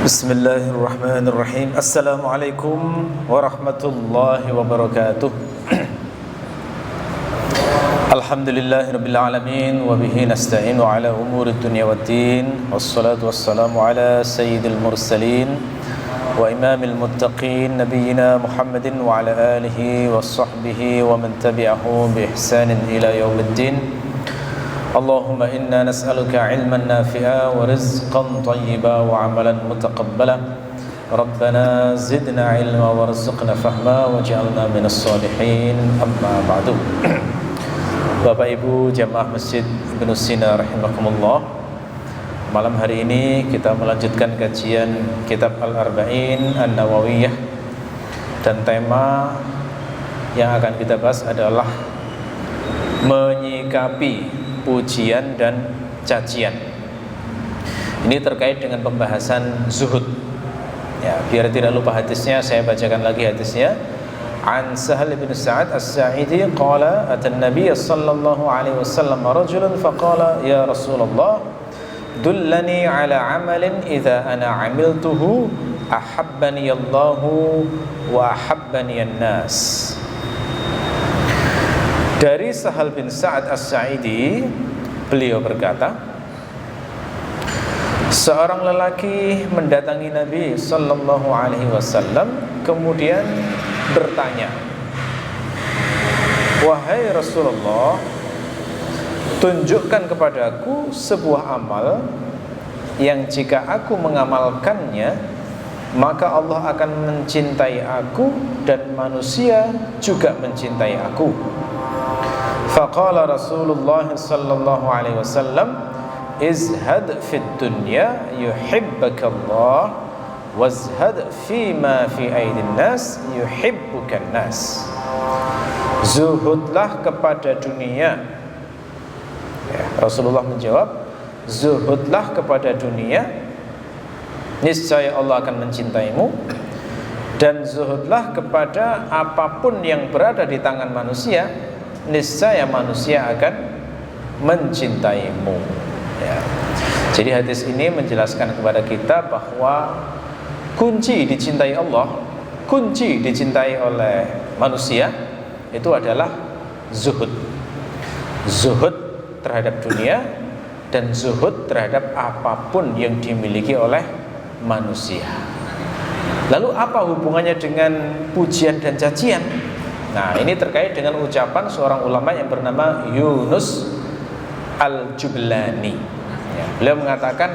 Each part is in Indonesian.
Bismillahirrahmanirrahim. Assalamualaikum warahmatullahi wabarakatuh. Alhamdulillahirabbil alamin wa bihi nasta'inu ala umuri dunya waddin. Wassalatu wassalamu ala sayyidil mursalin wa imamil muttaqin nabiyyina Muhammadin wa ala alihi wa sahbihi wa man tabi'ahu bi ihsanin ila yaumiddin. Allahumma inna nas'aluka ilman nafi'a wa rizqan tayyiba wa amalan mutaqabbala. Rabbana zidna ilma warzuqna fahma waj'alna minas salihin. Amma ba'du. Bapak Ibu jamaah Masjid Ibnu Sina rahimakumullah. Malam hari ini kita melanjutkan kajian kitab Al-Arba'in An-Nawawiyah, dan tema yang akan kita bahas adalah menyikapi pujian dan cacian. Ini terkait dengan pembahasan zuhud. Ya, biar tidak lupa hadisnya, saya bacakan lagi hadisnya. An Sahal bin Sa'ad As-Sa'idi qala atan Nabiy sallallahu alaihi wasallam rajulun faqala ya Rasulullah dullani ala amalin idza ana amiltuhu ahabbani Allahu wa ahabbani an-nas. Dari Sahal bin Sa'ad As-Sa'idi, beliau berkata, seorang lelaki mendatangi Nabi sallallahu alaihi wasallam kemudian bertanya, wahai Rasulullah, tunjukkan kepadaku sebuah amal yang jika aku mengamalkannya maka Allah akan mencintai aku dan manusia juga mencintai aku. Faqala Rasulullah sallallahu alaihi wasallam, izhad fid dunya yuhibbukallah wazhad fima fi aidin nas yuhibbukan nas. Zuhudlah kepada dunia. Ya, Rasulullah menjawab, zuhudlah kepada dunia, niscaya Allah akan mencintaimu, dan zuhudlah kepada apapun yang berada di tangan manusia, niscaya manusia akan mencintaimu. Ya. Jadi hadis ini menjelaskan kepada kita bahwa kunci dicintai Allah, kunci dicintai oleh manusia itu adalah zuhud. Zuhud terhadap dunia dan zuhud terhadap apapun yang dimiliki oleh manusia. Lalu apa hubungannya dengan pujian dan cacian? Nah, ini terkait dengan ucapan seorang ulama yang bernama Yunus Al-Jublani. Ya, beliau mengatakan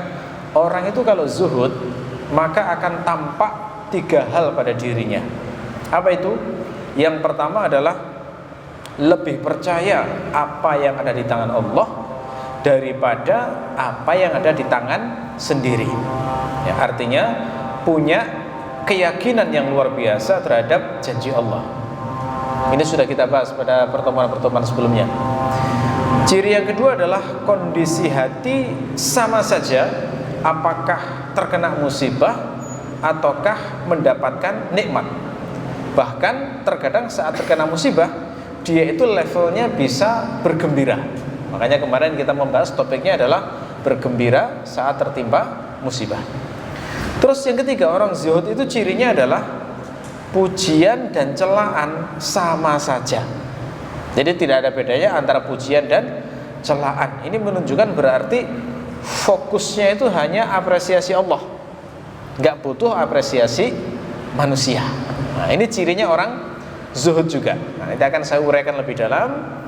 orang itu kalau zuhud maka akan tampak tiga hal pada dirinya. Apa itu? Yang pertama adalah lebih percaya apa yang ada di tangan Allah daripada apa yang ada di tangan sendiri. Ya, artinya punya keyakinan yang luar biasa terhadap janji Allah. Ini sudah kita bahas pada pertemuan-pertemuan sebelumnya. Ciri yang kedua adalah kondisi hati sama saja apakah terkena musibah ataukah mendapatkan nikmat. Bahkan terkadang saat terkena musibah dia itu levelnya bisa bergembira. Makanya kemarin kita membahas topiknya adalah bergembira saat tertimpa musibah. Terus yang ketiga, orang zuhud itu cirinya adalah pujian dan celaan sama saja. Jadi tidak ada bedanya antara pujian dan celaan. Ini menunjukkan berarti fokusnya itu hanya apresiasi Allah, nggak butuh apresiasi manusia. Nah, ini cirinya orang zuhud juga. Nah, nanti akan saya uraikan lebih dalam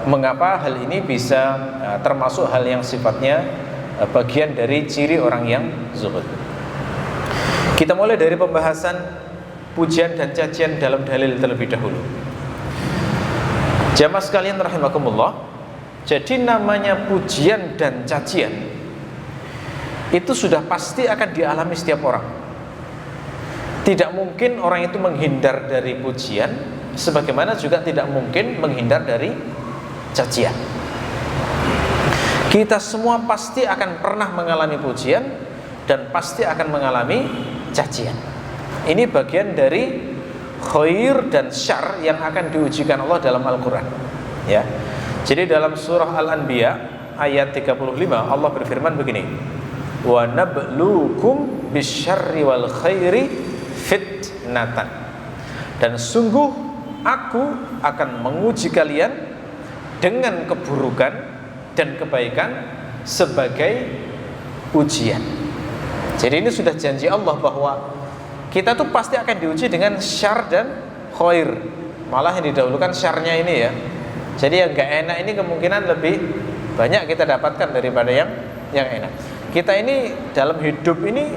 mengapa hal ini bisa termasuk hal yang sifatnya bagian dari ciri orang yang zuhud. Kita mulai dari pembahasan pujian dan cacian dalam dalil terlebih dahulu. Jamaah sekalian rahimakumullah, jadi namanya pujian dan cacian itu sudah pasti akan dialami setiap orang. Tidak mungkin orang itu menghindar dari pujian, sebagaimana juga tidak mungkin menghindar dari cacian. Kita semua pasti akan pernah mengalami pujian dan pasti akan mengalami cacian. Ini bagian dari khair dan syarr yang akan diujikan Allah dalam Al-Quran. Ya. Jadi dalam surah Al-Anbiya ayat 35 Allah berfirman begini, wa nabluukum bisyarri wal khairi fitnatan. Dan sungguh aku akan menguji kalian dengan keburukan dan kebaikan sebagai ujian. Jadi ini sudah janji Allah bahwa kita tuh pasti akan diuji dengan syar dan khair. Malah yang didahulukan syarnya ini ya. Jadi yang gak enak ini kemungkinan lebih banyak kita dapatkan daripada yang enak. Kita ini dalam hidup ini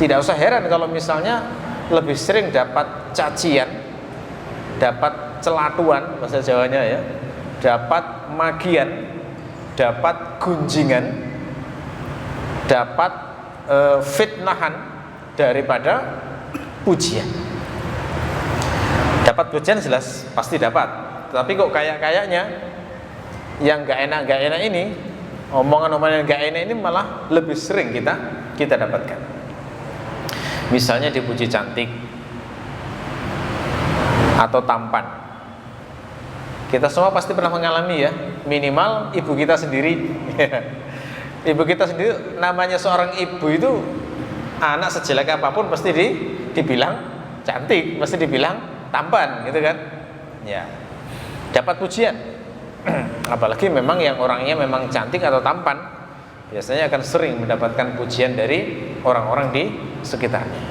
tidak usah heran kalau misalnya lebih sering dapat cacian, dapat celatuan bahasa Jawanya ya, dapat magian, dapat gunjingan, dapat fitnahan daripada pujian. Dapat pujian jelas pasti dapat, tapi kok kayaknya yang gak enak ini, omongan-omongan yang gak enak ini malah lebih sering kita dapatkan. Misalnya dipuji cantik atau tampan. Kita semua pasti pernah mengalami ya, minimal ibu kita sendiri. Ibu kita sendiri, namanya seorang ibu itu anak sejelek apapun pasti dibilang cantik, pasti dibilang tampan gitu kan ya, dapat pujian. Apalagi memang yang orangnya memang cantik atau tampan, biasanya akan sering mendapatkan pujian dari orang-orang di sekitarnya.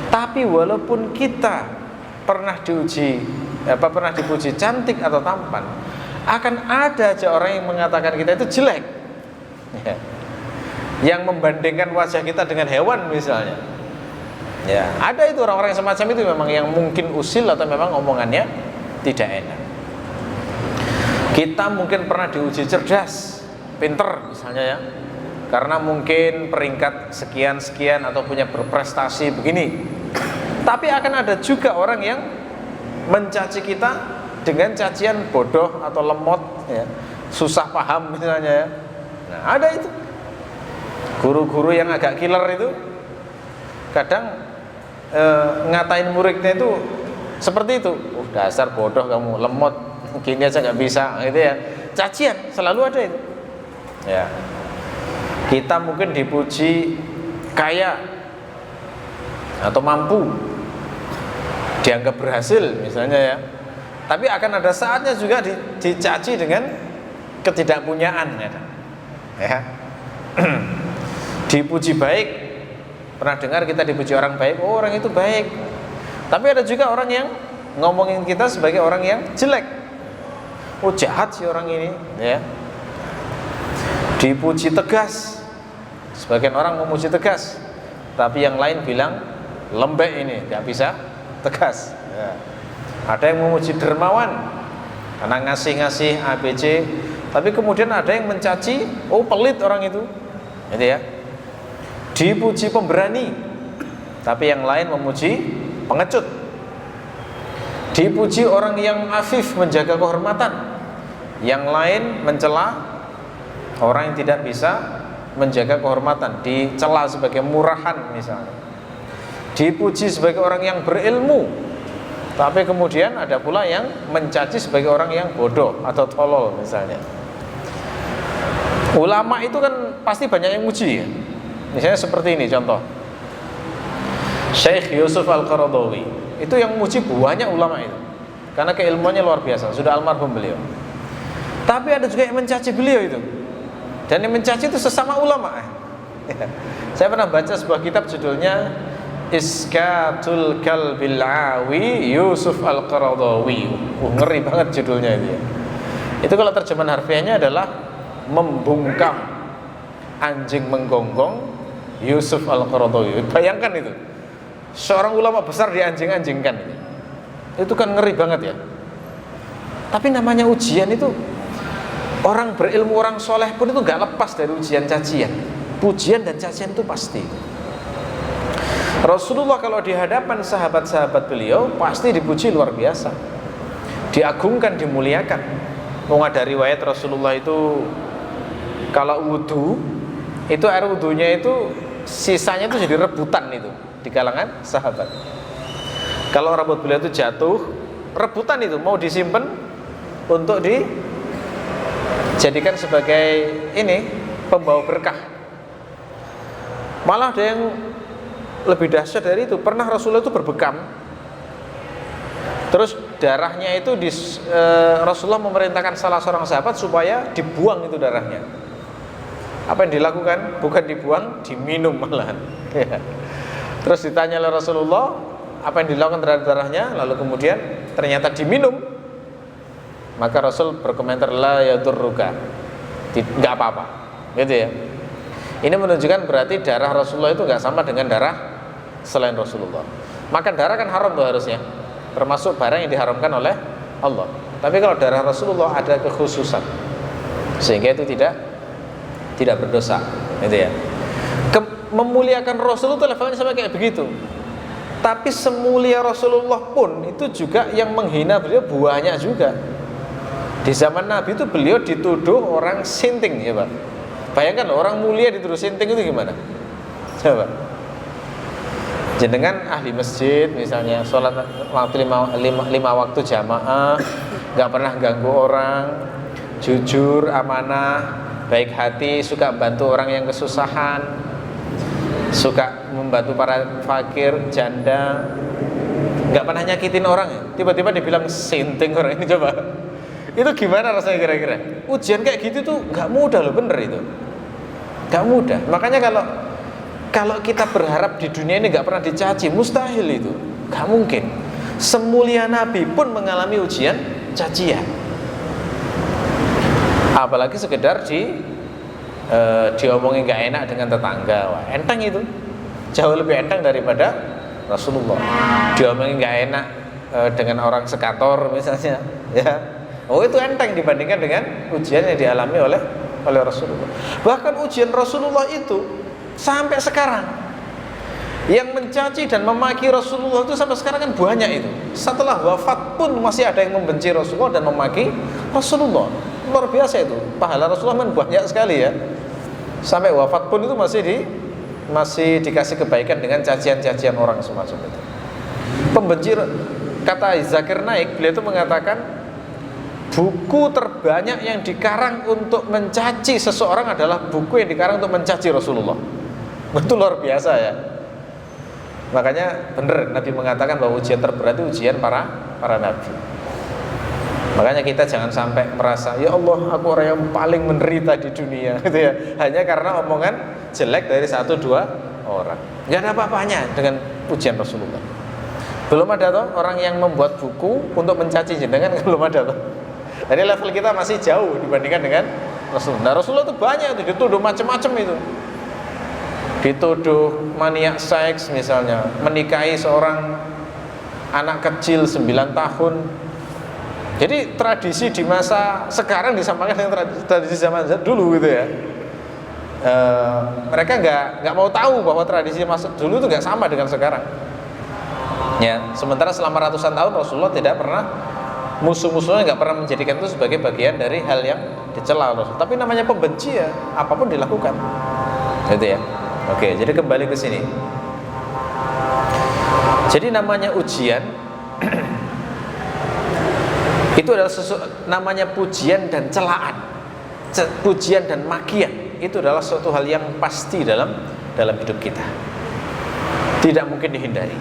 Tapi walaupun kita pernah dipuji cantik atau tampan, akan ada aja orang yang mengatakan kita itu jelek ya, yang membandingkan wajah kita dengan hewan misalnya. Ya, ada itu orang-orang yang semacam itu memang yang mungkin usil atau memang omongannya tidak enak. Kita mungkin pernah diuji cerdas, pinter misalnya ya, karena mungkin peringkat sekian-sekian atau punya berprestasi begini. Tapi akan ada juga orang yang mencaci kita dengan cacian bodoh atau lemot ya, susah paham misalnya ya. Nah, ada itu guru-guru yang agak killer itu kadang ngatain muridnya itu seperti itu. Dasar bodoh kamu, lemot, gini aja nggak bisa gitu ya. Cacian selalu ada itu ya. Kita mungkin dipuji kaya atau mampu, dianggap berhasil misalnya ya, tapi akan ada saatnya juga dicaci dengan ketidakpunyaan ya. Dipuji baik, pernah dengar kita dipuji orang baik, oh orang itu baik. Tapi ada juga orang yang ngomongin kita sebagai orang yang jelek, oh jahat sih orang ini ya. Dipuji tegas, sebagian orang memuji tegas, tapi yang lain bilang lembek ini, nggak bisa tegas ya. Ada yang memuji dermawan karena ngasih ABC, tapi kemudian ada yang mencaci, oh pelit orang itu gitu ya. Dipuji pemberani, tapi yang lain memuji pengecut. Dipuji orang yang afif, menjaga kehormatan, yang lain mencela orang yang tidak bisa menjaga kehormatan, dicela sebagai murahan misalnya. Dipuji sebagai orang yang berilmu, tapi kemudian ada pula yang mencaci sebagai orang yang bodoh atau tolol misalnya. Ulama itu kan pasti banyak yang muji ya. Misalnya seperti ini contoh, Syekh Yusuf Al-Qaradawi itu yang muji banyak ulama itu, karena keilmuannya luar biasa, sudah almarhum beliau. Tapi ada juga yang mencaci beliau itu, dan yang mencaci itu sesama ulama. Saya pernah baca sebuah kitab judulnya Iskatul Kalbil Awi Yusuf Al-Qaradawi. Ngeri banget judulnya itu ya. Itu kalau terjemahan harfiahnya adalah membungkam anjing menggonggong Yusuf Al-Qaradawi. Bayangkan itu, seorang ulama besar dianjing-anjingkan. Itu kan ngeri banget ya. Tapi namanya ujian itu, orang berilmu, orang soleh pun itu gak lepas dari ujian cacian. Pujian dan cacian itu pasti. Rasulullah kalau di hadapan sahabat-sahabat beliau pasti dipuji luar biasa, diagungkan, dimuliakan. Ada riwayat Rasulullah itu kalau wudu, itu air wudunya itu sisanya itu jadi rebutan itu di kalangan sahabat. Kalau rambut beliau itu jatuh, rebutan itu mau disimpan untuk dijadikan sebagai ini pembawa berkah. Malah ada yang lebih dahsyat dari itu. Pernah Rasulullah itu berbekam, terus darahnya itu Rasulullah memerintahkan salah seorang sahabat supaya dibuang itu darahnya. Apa yang dilakukan? Bukan dibuang, diminum malahan. Terus ditanya oleh Rasulullah, apa yang dilakukan terhadap darahnya? Lalu kemudian ternyata diminum. Maka Rasul berkomentar, la yadurruka, nggak apa-apa, gitu ya. Ini menunjukkan berarti darah Rasulullah itu nggak sama dengan darah selain Rasulullah. Makan darah kan haram tuh harusnya, termasuk barang yang diharamkan oleh Allah. Tapi kalau darah Rasulullah ada kekhususan, sehingga itu tidak berdosa, gitu ya. Memuliakan Rasul itu levelnya sampai kayak begitu. Tapi semulia Rasulullah pun itu juga yang menghina beliau banyak juga. Di zaman Nabi itu beliau dituduh orang sinting, ya Pak. Bayangkan orang mulia dituduh sinting itu gimana? Coba. Jenengan ahli masjid misalnya, sholat waktu lima waktu jamaah, nggak pernah ganggu orang, jujur, amanah, baik hati, suka bantu orang yang kesusahan, suka membantu para fakir, janda, nggak pernah nyakitin orang ya. Tiba-tiba dibilang sinting orang ini, coba. Itu gimana rasanya kira-kira? Ujian kayak gitu tuh nggak mudah loh, bener itu. Nggak mudah. Makanya kalau kita berharap di dunia ini nggak pernah dicaci, mustahil itu, nggak mungkin. Semulia Nabi pun mengalami ujian cacian. Apalagi sekedar diomongin nggak enak dengan tetangga, wah enteng itu, jauh lebih enteng daripada Rasulullah. Diomongin nggak enak dengan orang sekator misalnya, ya, oh itu enteng dibandingkan dengan ujian yang dialami oleh Rasulullah. Bahkan ujian Rasulullah itu sampai sekarang, yang mencaci dan memaki Rasulullah itu sampai sekarang kan banyak itu. Setelah wafat pun masih ada yang membenci Rasulullah dan memaki Rasulullah. Luar biasa itu. Pahala Rasulullah kan banyak sekali ya. Sampai wafat pun itu masih dikasih kebaikan dengan cacian-cacian orang semacam itu. Pembenci, kata Zakir Naik, beliau itu mengatakan buku terbanyak yang dikarang untuk mencaci seseorang adalah buku yang dikarang untuk mencaci Rasulullah. Betul, luar biasa ya. Makanya benar Nabi mengatakan bahwa ujian terberat itu ujian para nabi. Makanya kita jangan sampai merasa, ya Allah, aku orang yang paling menderita di dunia, gitu ya. Hanya karena omongan jelek dari 1-2 orang. Gak ada apa-apanya dengan ujian Rasulullah. Belum ada toh orang yang membuat buku untuk mencaci jenengan, belum ada toh. Jadi level kita masih jauh dibandingkan dengan Rasulullah. Nah, Rasulullah itu banyak itu dituduh macam-macam itu. Dituduh maniak seks misalnya, menikahi seorang anak kecil 9 tahun. Jadi tradisi di masa sekarang disamakan dengan tradisi zaman dulu gitu ya. Mereka nggak mau tahu bahwa tradisi masa dulu itu nggak sama dengan sekarang. Ya, sementara selama ratusan tahun Rasulullah tidak pernah, musuh-musuhnya nggak pernah menjadikan itu sebagai bagian dari hal yang dicela Rasul. Tapi namanya pembenci ya, apapun dilakukan, gitu ya. Oke, jadi kembali ke sini. Jadi namanya ujian itu adalah namanya pujian dan celaan, pujian dan makian. Itu adalah suatu hal yang pasti dalam hidup kita, tidak mungkin dihindari.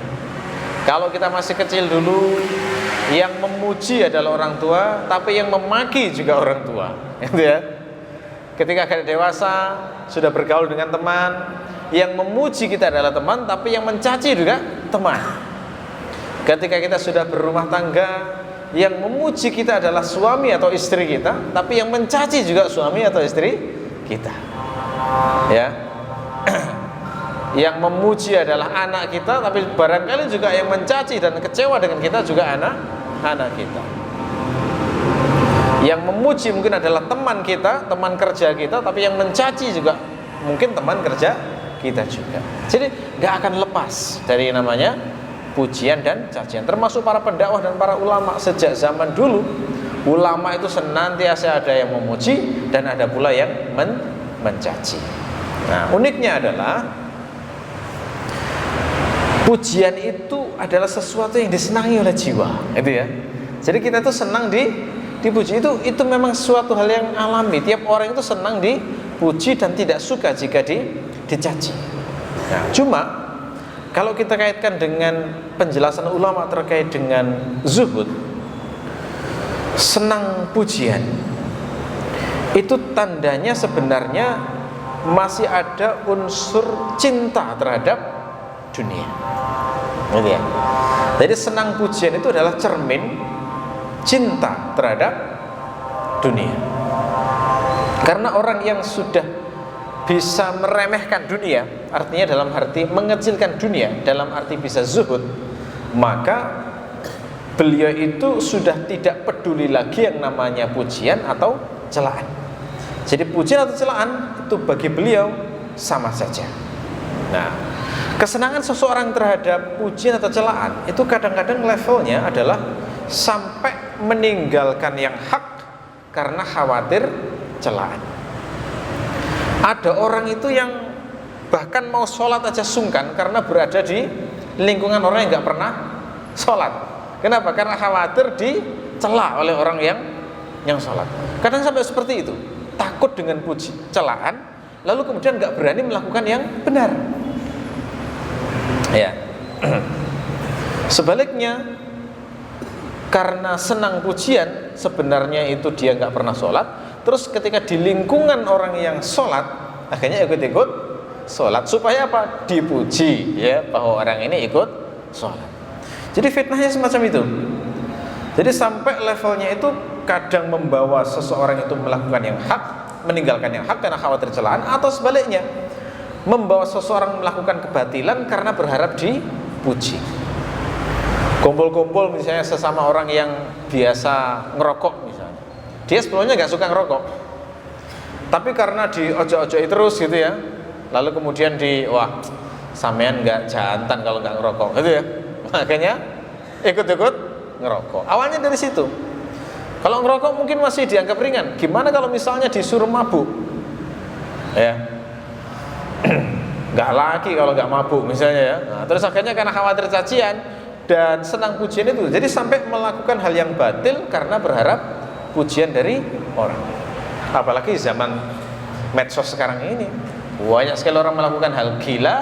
Kalau kita masih kecil dulu, yang memuji adalah orang tua, tapi yang memaki juga orang tua, gitu ya. Ketika kita dewasa, sudah bergaul dengan teman, yang memuji kita adalah teman, tapi yang mencaci juga teman. Ketika kita sudah berumah tangga, yang memuji kita adalah suami atau istri kita, tapi yang mencaci juga suami atau istri kita, ya. Yang memuji adalah anak kita, tapi barangkali juga yang mencaci dan kecewa dengan kita juga anak kita. Yang memuji mungkin adalah teman kita, teman kerja kita, tapi yang mencaci juga mungkin teman kerja kita juga. Jadi gak akan lepas dari namanya pujian dan cacian. Termasuk para pendakwah dan para ulama sejak zaman dulu. Ulama itu senantiasa ada yang memuji dan ada pula yang mencaci. Nah, uniknya adalah pujian itu adalah sesuatu yang disenangi oleh jiwa, itu ya. Jadi kita tuh senang dipuji, itu memang suatu hal yang alami. Tiap orang itu senang dipuji dan tidak suka jika dicaci. Nah, cuma kalau kita kaitkan dengan penjelasan ulama terkait dengan zuhud, senang pujian, itu tandanya sebenarnya masih ada unsur cinta terhadap dunia. Gitu ya. Jadi senang pujian itu adalah cermin cinta terhadap dunia. Karena orang yang sudah bisa meremehkan dunia, artinya dalam arti mengecilkan dunia, dalam arti bisa zuhud, maka beliau itu sudah tidak peduli lagi yang namanya pujian atau celaan. Jadi pujian atau celaan itu bagi beliau sama saja. Nah, kesenangan seseorang terhadap pujian atau celaan itu kadang-kadang levelnya adalah sampai meninggalkan yang hak karena khawatir celaan. Ada orang itu yang bahkan mau sholat aja sungkan karena berada di lingkungan orang yang nggak pernah sholat. Kenapa? Karena khawatir dicela oleh orang yang sholat. Kadang sampai seperti itu, takut dengan celaan, lalu kemudian nggak berani melakukan yang benar. Ya. Sebaliknya, karena senang pujian, sebenarnya itu dia nggak pernah sholat. Terus ketika di lingkungan orang yang sholat, akhirnya ikut-ikut sholat. Supaya apa? Dipuji, ya, bahwa orang ini ikut sholat. Jadi fitnahnya semacam itu. Jadi sampai levelnya itu kadang membawa seseorang itu melakukan yang hak, meninggalkan yang hak karena khawatir celaan, atau sebaliknya membawa seseorang melakukan kebatilan karena berharap dipuji. Kumpul-kumpul misalnya sesama orang yang biasa ngerokok misalnya, dia sebelumnya nggak suka ngerokok, tapi karena diojok-ojoi terus gitu ya, lalu kemudian wah sampean nggak jantan kalau nggak ngerokok gitu ya, makanya ikut-ikut ngerokok. Awalnya dari situ. Kalau ngerokok mungkin masih dianggap ringan. Gimana kalau misalnya disuruh mabuk? Ya, nggak lagi kalau nggak mabuk misalnya ya. Nah, terus akhirnya karena khawatir cacian dan senang pujian itu, jadi sampai melakukan hal yang batil karena berharap pujian dari orang. Apalagi zaman medsos sekarang ini, banyak sekali orang melakukan hal gila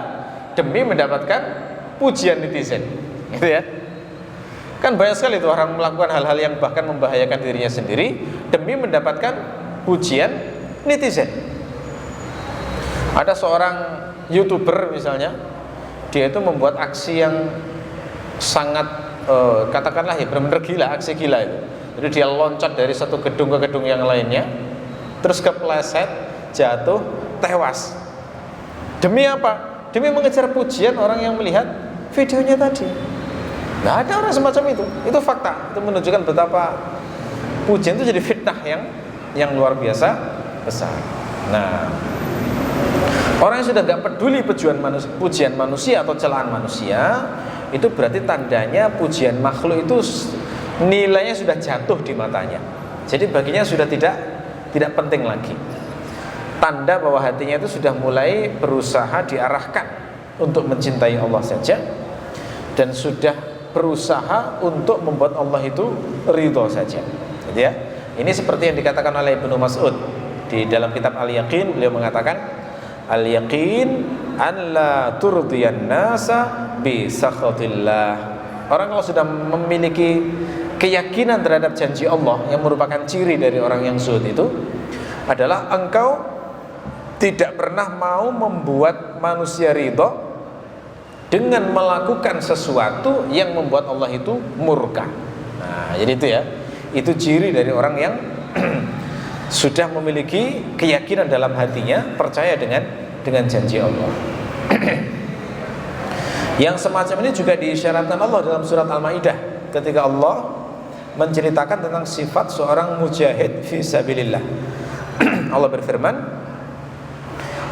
demi mendapatkan pujian netizen, gitu ya. Kan banyak sekali itu orang melakukan hal-hal yang bahkan membahayakan dirinya sendiri demi mendapatkan pujian netizen. Ada seorang YouTuber misalnya, dia itu membuat aksi yang sangat katakanlah ya benar-benar gila, aksi gila itu. Jadi dia loncat dari satu gedung ke gedung yang lainnya, terus kepleset, jatuh, tewas. Demi apa? Demi mengejar pujian orang yang melihat videonya tadi. Nggak ada orang semacam itu. Itu fakta. Itu menunjukkan betapa pujian itu jadi fitnah yang luar biasa besar. Nah, orang yang sudah nggak peduli pujian manusia atau celaan manusia, itu berarti tandanya pujian makhluk itu nilainya sudah jatuh di matanya. Jadi baginya sudah tidak penting lagi. Tanda bahwa hatinya itu sudah mulai berusaha diarahkan untuk mencintai Allah saja, dan sudah berusaha untuk membuat Allah itu ridho saja. Gitu ya. Ini seperti yang dikatakan oleh Ibnu Mas'ud di dalam kitab Al-Yaqin. Beliau mengatakan, Al-yaqin an la turdiyan nasa bi sakhatillah. Orang kalau sudah memiliki keyakinan terhadap janji Allah, yang merupakan ciri dari orang yang zuhud itu adalah engkau tidak pernah mau membuat manusia ridho dengan melakukan sesuatu yang membuat Allah itu murka. Nah, jadi itu ya, itu ciri dari orang yang sudah memiliki keyakinan dalam hatinya, percaya dengan janji Allah. Yang semacam ini juga diisyaratkan Allah dalam surat Al-Maidah ketika Allah menceritakan tentang sifat seorang mujahid fi sabilillah. Allah berfirman,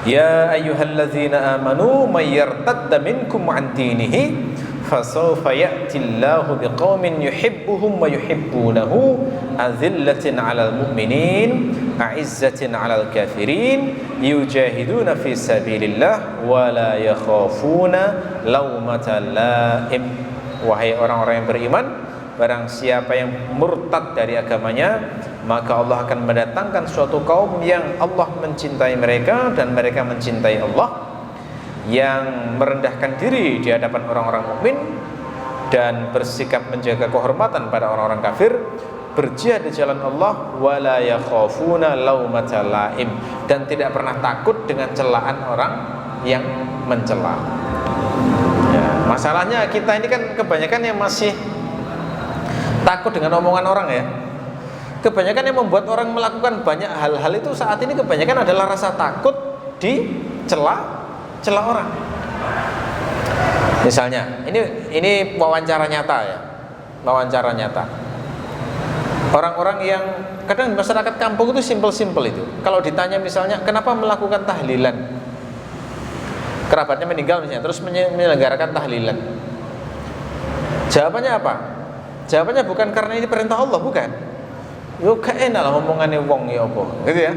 Ya ayyuhalladzina amanu may yartadda minkum an dinihi fasawfa ya'tillahu biqaumin yuhibbuhum wa yuhibbunahu azillatin 'alal mu'minin a'izzatin 'alal kafirin yujahiduna fi sabilillah wa la yakhafuna laumata laim. Wahai orang-orang yang beriman, barang siapa yang murtad dari agamanya, maka Allah akan mendatangkan suatu kaum yang Allah mencintai mereka dan mereka mencintai Allah, yang merendahkan diri di hadapan orang-orang mukmin dan bersikap menjaga kehormatan pada orang-orang kafir, berjihad di jalan Allah, wala yakhafuna laumata laim, dan tidak pernah takut dengan celaan orang yang mencela. Ya, masalahnya kita ini kan kebanyakan yang masih takut dengan omongan orang ya. Kebanyakan yang membuat orang melakukan banyak hal-hal itu saat ini kebanyakan adalah rasa takut dicela orang. Misalnya, ini wawancara nyata ya. Wawancara nyata. Orang-orang yang kadang masyarakat kampung itu simpel-simpel itu. Kalau ditanya misalnya, kenapa melakukan tahlilan? Kerabatnya meninggal misalnya, terus menyelenggarakan tahlilan. Jawabannya apa? Jawabannya bukan karena ini perintah Allah, bukan. Yo gak enak lah omongannya wong ya apa, gitu ya.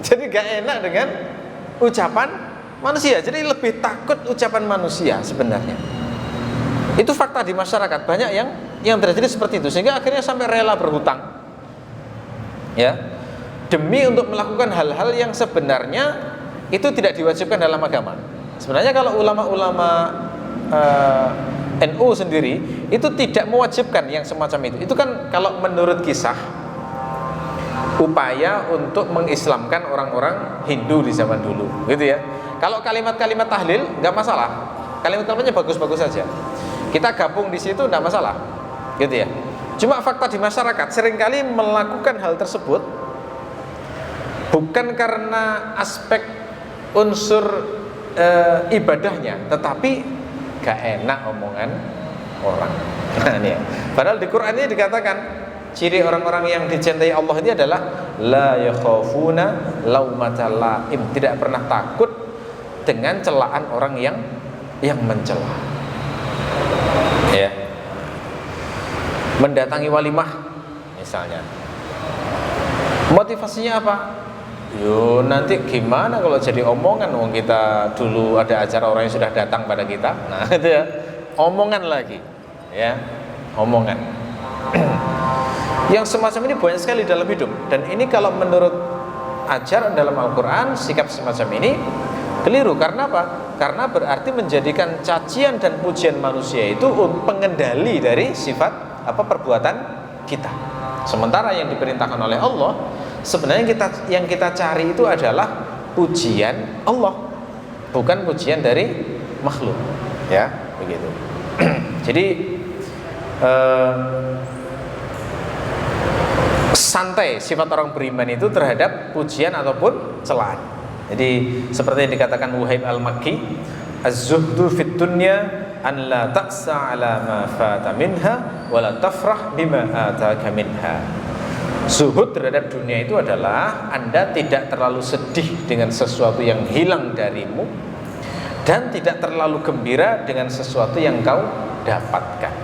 Jadi gak enak dengan ucapan manusia. Jadi lebih takut ucapan manusia sebenarnya. Itu fakta di masyarakat, banyak yang terjadi seperti itu, sehingga akhirnya sampai rela berhutang, ya, demi untuk melakukan hal-hal yang sebenarnya itu tidak diwajibkan dalam agama. Sebenarnya kalau ulama-ulama NU sendiri itu tidak mewajibkan yang semacam itu. Itu kan kalau menurut kisah upaya untuk mengislamkan orang-orang Hindu di zaman dulu, gitu ya. Kalau kalimat-kalimat tahlil nggak masalah, kalimat-kalimatnya bagus-bagus saja. Kita gabung di situ nggak masalah, gitu ya. Cuma fakta di masyarakat seringkali melakukan hal tersebut bukan karena aspek unsur ibadahnya, tetapi gak enak omongan orang. Nah, ini ya. Padahal di Quran ini dikatakan ciri orang-orang yang dicintai Allah ini adalah la yakhafuna laumata laim, tidak pernah takut dengan celaan orang yang mencela. Ya. Mendatangi walimah misalnya. Motivasinya apa? Yo nanti gimana kalau jadi omongan, wong kita dulu ada acara orang yang sudah datang pada kita. Nah, itu ya. Omongan lagi. Ya. Omongan. Yang semacam ini banyak sekali dalam hidup, dan ini kalau menurut ajaran dalam Al-Quran, sikap semacam ini keliru. Karena apa? Karena berarti menjadikan cacian dan pujian manusia itu pengendali dari sifat perbuatan kita. Sementara yang diperintahkan oleh Allah sebenarnya yang kita cari itu adalah pujian Allah, bukan pujian dari makhluk, ya begitu. Jadi santai sifat orang beriman itu terhadap pujian ataupun celaan. Jadi seperti yang dikatakan Wuhaib al-Makki, az-zuhdu fid dunya an la taqsa ala ma fata minha wa la tafrah bima ataka minha. Zuhud terhadap dunia itu adalah Anda tidak terlalu sedih dengan sesuatu yang hilang darimu, dan tidak terlalu gembira dengan sesuatu yang kau dapatkan.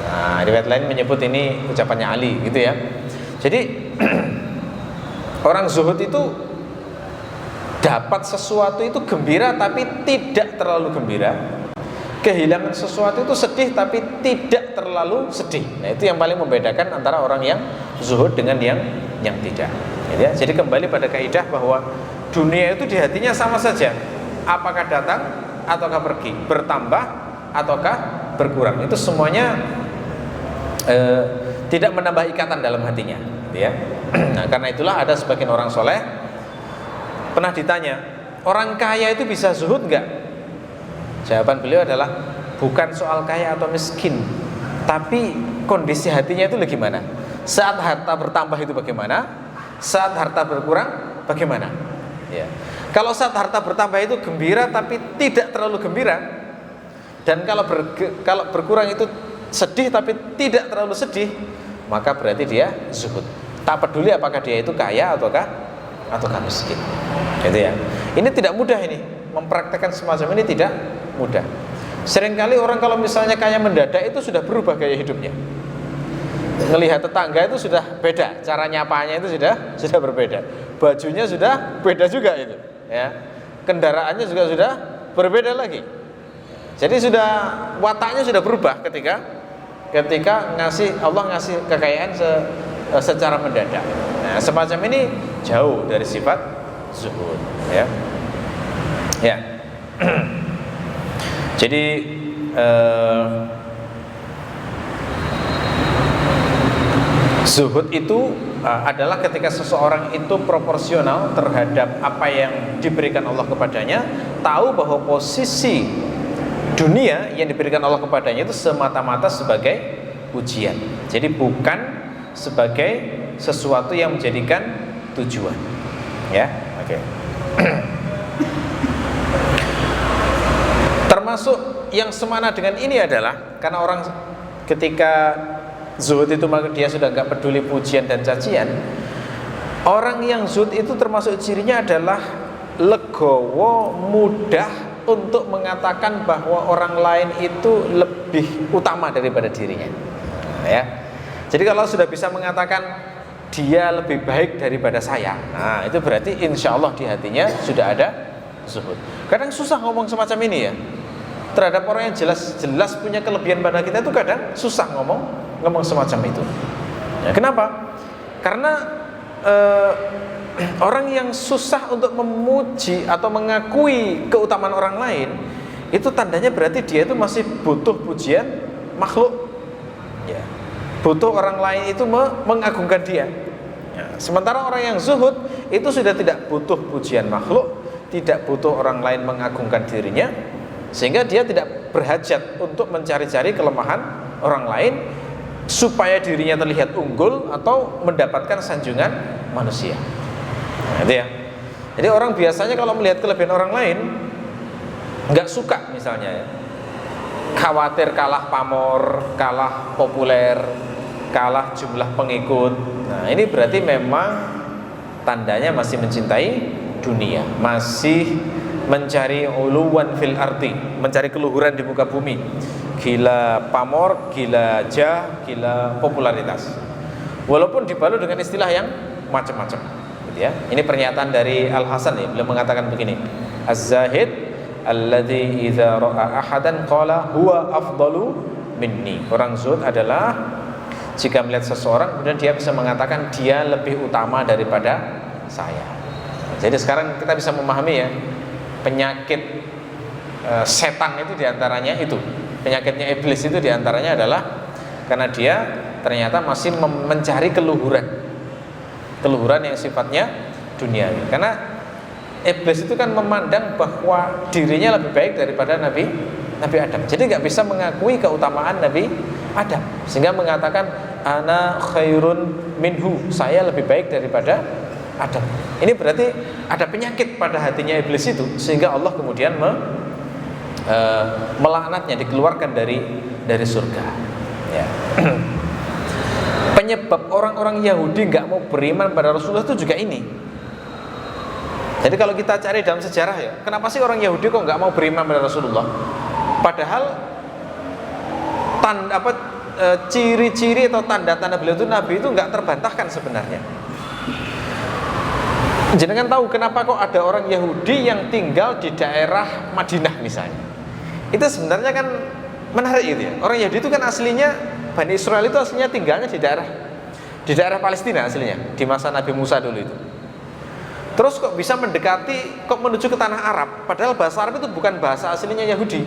Nah, riwayat lain menyebut ini ucapannya Ali, gitu ya. Jadi orang zuhud itu dapat sesuatu itu gembira tapi tidak terlalu gembira. Kehilangan sesuatu itu sedih tapi tidak terlalu sedih. Nah, itu yang paling membedakan antara orang yang zuhud dengan yang tidak. Ya, jadi kembali pada kaidah bahwa dunia itu di hatinya sama saja. Apakah datang ataukah pergi, bertambah ataukah berkurang. Itu semuanya tidak menambah ikatan dalam hatinya, ya. Nah, karena itulah ada sebagian orang soleh pernah ditanya, orang kaya itu bisa zuhud enggak? Jawaban beliau adalah bukan soal kaya atau miskin, tapi kondisi hatinya itu bagaimana. Saat harta bertambah itu bagaimana? Saat harta berkurang bagaimana? Ya. Kalau saat harta bertambah itu gembira tapi tidak terlalu gembira, dan kalau berkurang itu sedih tapi tidak terlalu sedih, maka berarti dia zuhud. Tak peduli apakah dia itu kaya ataukah miskin. Gitu ya. Ini tidak mudah, ini mempraktekkan semacam ini tidak mudah. Seringkali orang kalau misalnya kaya mendadak itu sudah berubah gaya hidupnya. Melihat tetangga itu sudah beda, cara nyapanya itu sudah berbeda. Bajunya sudah beda juga itu, ya. Kendaraannya juga sudah berbeda lagi. Jadi sudah wataknya sudah berubah ketika Allah ngasih kekayaan secara mendadak. Nah, semacam ini jauh dari sifat zuhud, ya. Ya. Jadi zuhud itu adalah ketika seseorang itu proporsional terhadap apa yang diberikan Allah kepadanya, tahu bahwa posisi dunia yang diberikan Allah kepadanya itu semata-mata sebagai ujian. Jadi bukan sebagai sesuatu yang menjadikan tujuan. Ya, oke. Termasuk yang semana dengan ini adalah karena orang ketika zuhud itu maka dia sudah gak peduli pujian dan cacian. Orang yang zuhud itu termasuk cirinya adalah legowo, mudah untuk mengatakan bahwa orang lain itu lebih utama daripada dirinya. Ya. Jadi kalau sudah bisa mengatakan dia lebih baik daripada saya, nah itu berarti insya Allah di hatinya sudah ada zuhud. Kadang susah ngomong semacam ini ya. Terhadap orang yang jelas-jelas punya kelebihan pada kita itu kadang susah ngomong semacam itu. Ya, kenapa? Karena orang yang susah untuk memuji atau mengakui keutamaan orang lain, itu tandanya berarti dia itu masih butuh pujian makhluk. Ya. Butuh orang lain itu mengagungkan dia. Ya. Sementara orang yang zuhud itu sudah tidak butuh pujian makhluk, tidak butuh orang lain mengagungkan dirinya, sehingga dia tidak berhajat untuk mencari-cari kelemahan orang lain supaya dirinya terlihat unggul atau mendapatkan sanjungan manusia. Nah, itu ya. Jadi orang biasanya kalau melihat kelebihan orang lain nggak suka, misalnya ya, khawatir kalah pamor, kalah populer, kalah jumlah pengikut. Nah ini berarti memang tandanya masih mencintai dunia, masih mencari uluwan fil ardi, mencari keluhuran di muka bumi, gila pamor, gila jah, gila popularitas. Walaupun dibalut dengan istilah yang macam-macam, gitu ya. Ini pernyataan dari Al Hasan ya, beliau mengatakan begini: Az-zahid alladzi idza ra'a ahadan qala huwa afdalu minni. Orang zuhud adalah jika melihat seseorang kemudian dia bisa mengatakan dia lebih utama daripada saya. Jadi sekarang kita bisa memahami ya, penyakit setan itu diantaranya itu, penyakitnya iblis itu diantaranya adalah karena dia ternyata masih mencari keluhuran yang sifatnya duniawi. Karena iblis itu kan memandang bahwa dirinya lebih baik daripada Nabi Adam. Jadi nggak bisa mengakui keutamaan Nabi Adam, sehingga mengatakan ana khairun minhu, saya lebih baik daripada Adam. Ini berarti ada penyakit pada hatinya iblis itu, sehingga Allah kemudian melaknatnya, dikeluarkan dari surga. Ya. Penyebab orang-orang Yahudi nggak mau beriman pada Rasulullah itu juga ini. Jadi kalau kita cari dalam sejarah ya, kenapa sih orang Yahudi kok nggak mau beriman pada Rasulullah? Padahal ciri-ciri atau tanda-tanda beliau itu Nabi itu nggak terbantahkan sebenarnya. Jenengan tahu kenapa kok ada orang Yahudi yang tinggal di daerah Madinah misalnya? Itu sebenarnya kan menarik itu ya. Orang Yahudi itu kan aslinya, Bani Israel itu aslinya tinggalnya di daerah Palestina aslinya, di masa Nabi Musa dulu itu. Terus kok bisa mendekati, kok menuju ke tanah Arab, padahal bahasa Arab itu bukan bahasa aslinya Yahudi.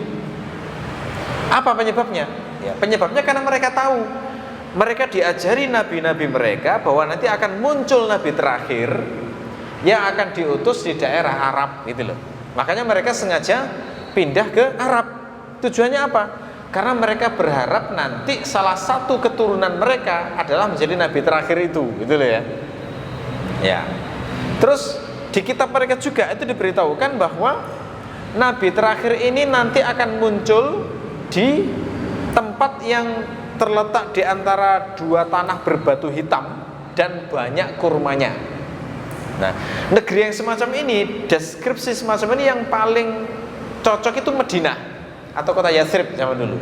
Apa penyebabnya? Ya, penyebabnya karena mereka tahu, mereka diajari nabi-nabi mereka bahwa nanti akan muncul nabi terakhir yang akan diutus di daerah Arab gitu loh. Makanya mereka sengaja pindah ke Arab. Tujuannya apa? Karena mereka berharap nanti salah satu keturunan mereka adalah menjadi nabi terakhir itu, gitu loh ya. Ya. Terus di kitab mereka juga itu diberitahukan bahwa nabi terakhir ini nanti akan muncul di tempat yang terletak di antara dua tanah berbatu hitam dan banyak kurmanya. Nah, negeri yang semacam ini, deskripsi semacam ini yang paling cocok itu Madinah atau kota Yathrib zaman dulu.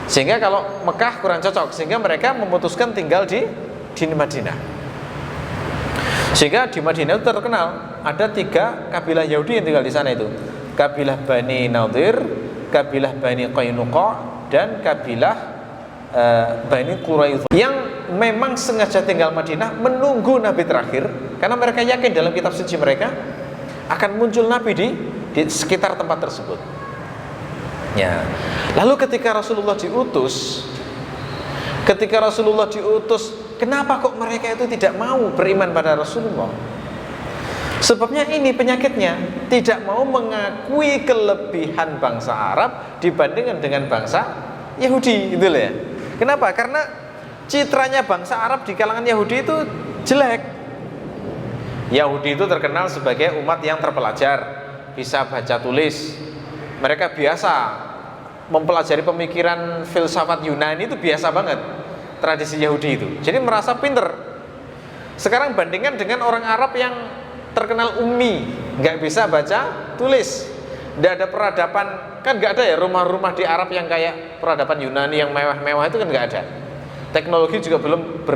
Sehingga kalau Mekah kurang cocok, sehingga mereka memutuskan tinggal di Madinah. Sehingga di Madinah itu terkenal ada 3 kabilah Yahudi yang tinggal di sana itu. Kabilah Bani Nadir, kabilah Bani Qainuqa, dan kabilah Bani Quraidah yang memang sengaja tinggal Madinah menunggu nabi terakhir, karena mereka yakin dalam kitab suci mereka akan muncul nabi di sekitar tempat tersebut. Ya. Lalu ketika Rasulullah diutus, kenapa kok mereka itu tidak mau beriman pada Rasulullah? Sebabnya ini penyakitnya, tidak mau mengakui kelebihan bangsa Arab dibandingkan dengan bangsa Yahudi, gitu loh ya. Kenapa? Karena citranya bangsa Arab di kalangan Yahudi itu jelek. Yahudi itu terkenal sebagai umat yang terpelajar, bisa baca tulis. Mereka biasa mempelajari pemikiran filsafat Yunani, itu biasa banget tradisi Yahudi itu. Jadi merasa pinter. Sekarang bandingkan dengan orang Arab yang terkenal ummi, nggak bisa baca tulis, nggak ada peradaban, kan nggak ada ya rumah-rumah di Arab yang kayak peradaban Yunani yang mewah-mewah, itu kan nggak ada. Teknologi juga belum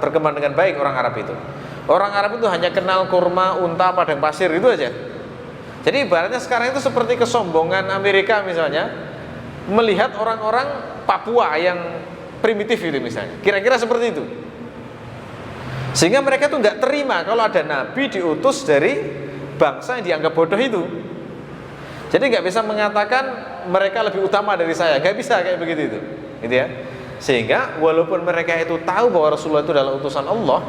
berkembang dengan baik orang Arab itu. Orang Arab itu hanya kenal kurma, unta, padang pasir, itu aja. Jadi ibaratnya sekarang itu seperti kesombongan Amerika misalnya melihat orang-orang Papua yang primitif itu misalnya, kira-kira seperti itu. Sehingga mereka tuh nggak terima kalau ada nabi diutus dari bangsa yang dianggap bodoh itu. Jadi nggak bisa mengatakan mereka lebih utama dari saya, nggak bisa kayak begitu itu, gitu ya. Sehingga walaupun mereka itu tahu bahwa Rasulullah itu adalah utusan Allah,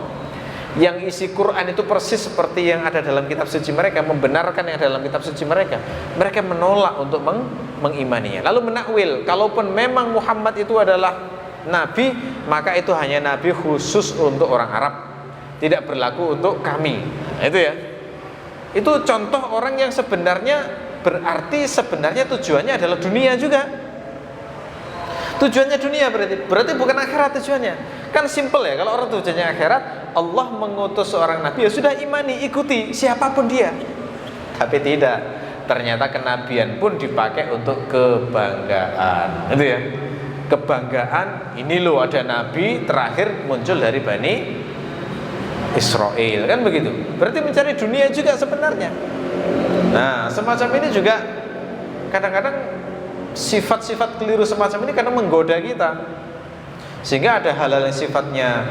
yang isi Quran itu persis seperti yang ada dalam kitab suci mereka, membenarkan yang ada dalam kitab suci mereka, mereka menolak untuk mengimaninya. Lalu menakwil, kalaupun memang Muhammad itu adalah nabi, maka itu hanya nabi khusus untuk orang Arab, tidak berlaku untuk kami. Nah, itu ya. Itu contoh orang yang sebenarnya berarti sebenarnya tujuannya adalah dunia juga. Tujuannya dunia berarti bukan akhirat tujuannya. Kan simple ya, kalau orang tujuannya akhirat, Allah mengutus seorang nabi, ya sudah imani, ikuti siapapun dia. Tapi tidak, ternyata kenabian pun dipakai untuk kebanggaan. Itu ya. Kebanggaan, ini loh ada nabi terakhir muncul dari Bani Israel, kan begitu. Berarti mencari dunia juga sebenarnya. Nah, semacam ini juga kadang-kadang sifat-sifat keliru semacam ini kadang menggoda kita, sehingga ada hal-hal yang sifatnya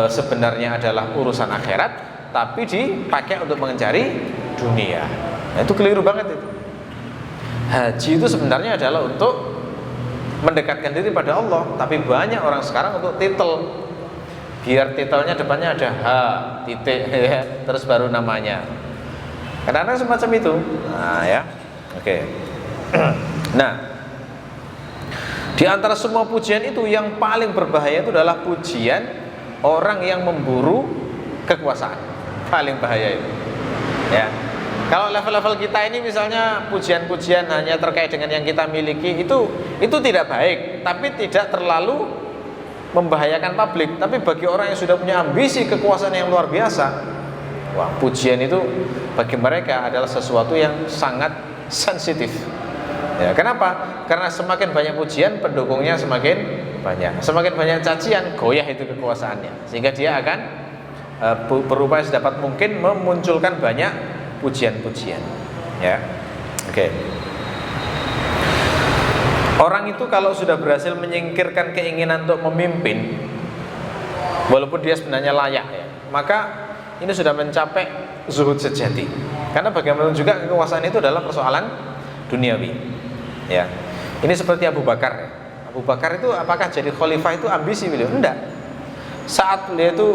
sebenarnya adalah urusan akhirat, tapi dipakai untuk mencari dunia. Nah, itu keliru banget itu. Haji itu sebenarnya adalah untuk mendekatkan diri pada Allah, tapi banyak orang sekarang untuk titel, biar titelnya depannya ada H, titik, ya, terus baru namanya. Kadang-kadang semacam itu. Nah ya, oke. Nah, di antara semua pujian itu yang paling berbahaya itu adalah pujian orang yang memburu kekuasaan. Paling bahaya itu. Ya. Kalau level-level kita ini misalnya pujian-pujian hanya terkait dengan yang kita miliki, itu tidak baik, tapi tidak terlalu membahayakan publik. Tapi bagi orang yang sudah punya ambisi kekuasaan yang luar biasa, wah, pujian itu bagi mereka adalah sesuatu yang sangat sensitif. Ya, kenapa? Karena semakin banyak pujian, pendukungnya semakin banyak. Semakin banyak cacian, goyah itu kekuasaannya. Sehingga dia akan berupaya sedapat mungkin memunculkan banyak pujian-pujian. Ya, oke. Orang itu kalau sudah berhasil menyingkirkan keinginan untuk memimpin, walaupun dia sebenarnya layak, ya, maka ini sudah mencapai zuhud sejati. Karena bagaimanapun juga kekuasaan itu adalah persoalan duniawi. Ya, ini seperti Abu Bakar. Ya. Abu Bakar itu apakah jadi khalifah itu ambisi beliau? Enggak. Saat beliau itu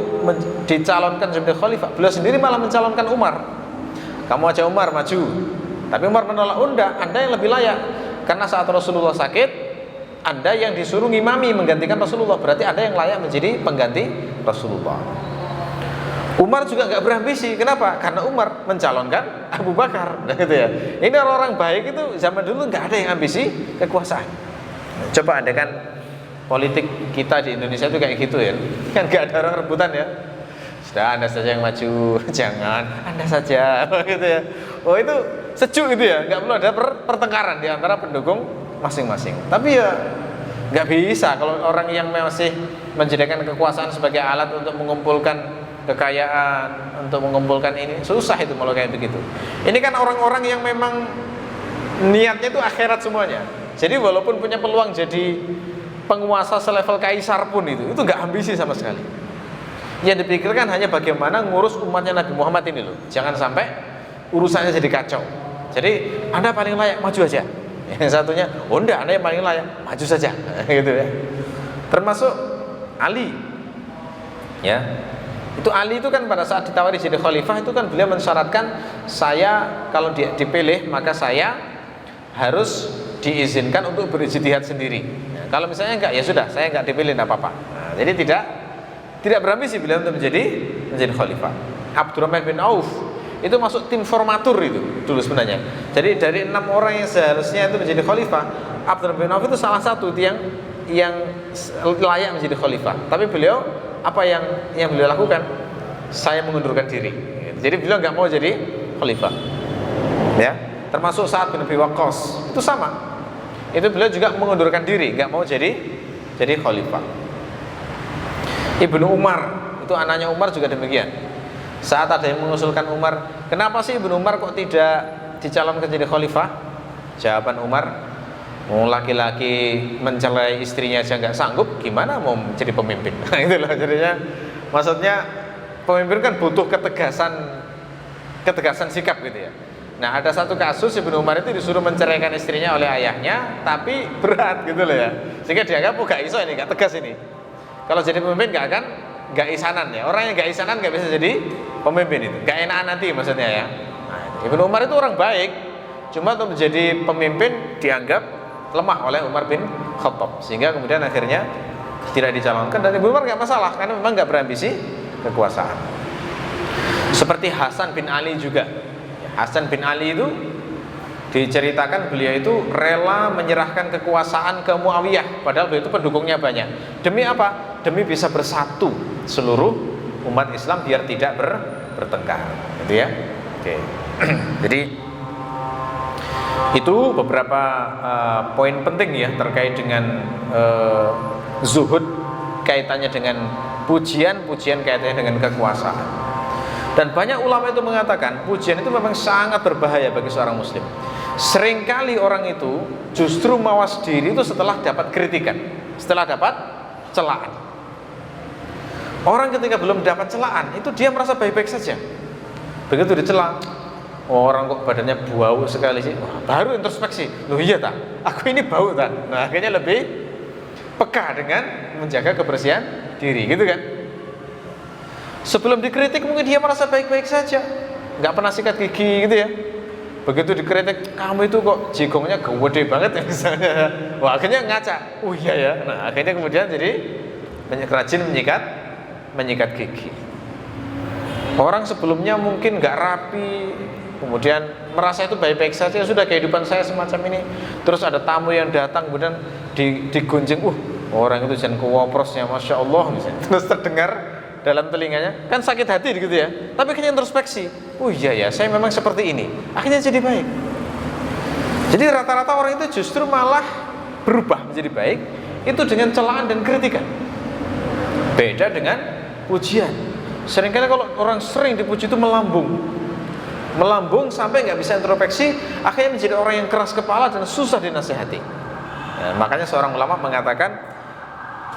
dicalonkan sebagai khalifah, beliau sendiri malah mencalonkan Umar. Kamu aja Umar maju. Tapi Umar menolak, Anda yang lebih layak. Karena saat Rasulullah sakit, Anda yang disuruh ngimami menggantikan Rasulullah, berarti Anda yang layak menjadi pengganti Rasulullah. Umar juga nggak berambisi, kenapa? Karena Umar mencalonkan Abu Bakar, gitu ya. Ini orang-orang baik itu zaman dulu nggak ada yang ambisi kekuasaan. Coba Anda kan politik kita di Indonesia itu kayak gitu ya, kan nggak ada orang rebutan ya. Sudah Anda saja yang maju, jangan Anda saja, gitu ya. Oh itu sejuk gitu ya, nggak perlu ada pertengkaran di antara pendukung masing-masing. Tapi ya nggak bisa kalau orang yang masih menjadikan kekuasaan sebagai alat untuk mengumpulkan kekayaan, untuk mengumpulkan ini, susah itu kalau kayak begitu. Ini kan orang-orang yang memang niatnya itu akhirat semuanya. Jadi walaupun punya peluang jadi penguasa selevel kaisar pun itu nggak ambisi sama sekali. Yang dipikirkan hanya bagaimana ngurus umatnya Nabi Muhammad ini loh. Jangan sampai urusannya jadi kacau. Jadi Anda paling layak, maju aja. Yang satunya, oh enggak, Anda yang paling layak, maju saja. Gitu ya. Termasuk Ali. Ya. Itu Ali itu kan pada saat ditawari jadi khalifah itu kan beliau mensyaratkan, saya kalau dipilih maka saya harus diizinkan untuk berijtihad sendiri. Nah, kalau misalnya enggak, ya sudah, saya enggak dipilih, enggak apa-apa. Nah, jadi tidak berambisi beliau untuk menjadi khalifah. Abdurrahman bin Auf itu masuk tim formatur itu dulu sebenarnya. Jadi dari 6 orang yang seharusnya itu menjadi khalifah, Abdurrahman bin Auf itu salah satu yang layak menjadi khalifah. Tapi beliau apa yang beliau lakukan? Saya mengundurkan diri. Jadi beliau nggak mau jadi khalifah. Ya, termasuk Sa'ad bin Abi Waqqas itu sama. Itu beliau juga mengundurkan diri, nggak mau jadi khalifah. Ibnu Umar itu anaknya Umar juga demikian. Saat ada yang mengusulkan Umar, kenapa sih Ibnu Umar kok tidak dicalonkan jadi khalifah? Jawaban Umar, laki-laki mencelai istrinya aja nggak sanggup, gimana mau jadi pemimpin? Itu loh jadinya. Maksudnya pemimpin kan butuh ketegasan sikap gitu ya. Nah, ada satu kasus Ibnu Umar itu disuruh menceraikan istrinya oleh ayahnya, tapi berat gitu loh ya. Sehingga dianggap gak iso ini, gak tegas ini. Kalau jadi pemimpin gak isanan ya. Orang yang gak isanan gak bisa jadi pemimpin itu. Gak enakan nanti maksudnya ya. Nah, Ibnu Umar itu orang baik, cuma untuk menjadi pemimpin dianggap lemah oleh Umar bin Khattab, sehingga kemudian akhirnya tidak dicalonkan. Dan Ibnu Umar gak masalah karena memang gak berambisi kekuasaan. Seperti Hasan bin Ali juga. Hasan bin Ali itu diceritakan beliau itu rela menyerahkan kekuasaan ke Muawiyah, padahal beliau itu pendukungnya banyak. Demi apa? Demi bisa bersatu seluruh umat Islam biar tidak bertengkar, gitu ya. Oke. Jadi itu beberapa poin penting ya terkait dengan zuhud, kaitannya dengan pujian kaitannya dengan kekuasaan. Dan banyak ulama itu mengatakan pujian itu memang sangat berbahaya bagi seorang muslim. Seringkali orang itu justru mawas diri itu setelah dapat kritikan, setelah dapat celaan. Orang ketika belum dapat celaan itu dia merasa baik-baik saja. Begitu dicela, orang kok badannya bau sekali sih, baru introspeksi, loh iya tak, aku ini bau tak. Nah akhirnya lebih peka dengan menjaga kebersihan diri, gitu kan. Sebelum dikritik mungkin dia merasa baik-baik saja, nggak pernah sikat gigi gitu ya. Begitu dikritik, kamu itu kok jigongnya gede banget ya misalnya. Wah akhirnya ngaca, oh iya ya. Nah akhirnya kemudian jadi rajin menyikat gigi. Orang sebelumnya mungkin nggak rapi, kemudian merasa itu baik-baik saja, sudah kehidupan saya semacam ini. Terus ada tamu yang datang kemudian digunjing, orang itu jangan kewoprosnya, masya Allah misalnya. Terus terdengar dalam telinganya, kan sakit hati gitu ya. Tapi akhirnya introspeksi, oh iya ya, saya memang seperti ini. Akhirnya jadi baik. Jadi rata-rata orang itu justru malah berubah menjadi baik itu dengan celaan dan kritikan. Beda dengan pujian. Seringkali kalau orang sering dipuji itu melambung sampai nggak bisa introspeksi, akhirnya menjadi orang yang keras kepala dan susah dinasihati. Nah, makanya seorang ulama mengatakan,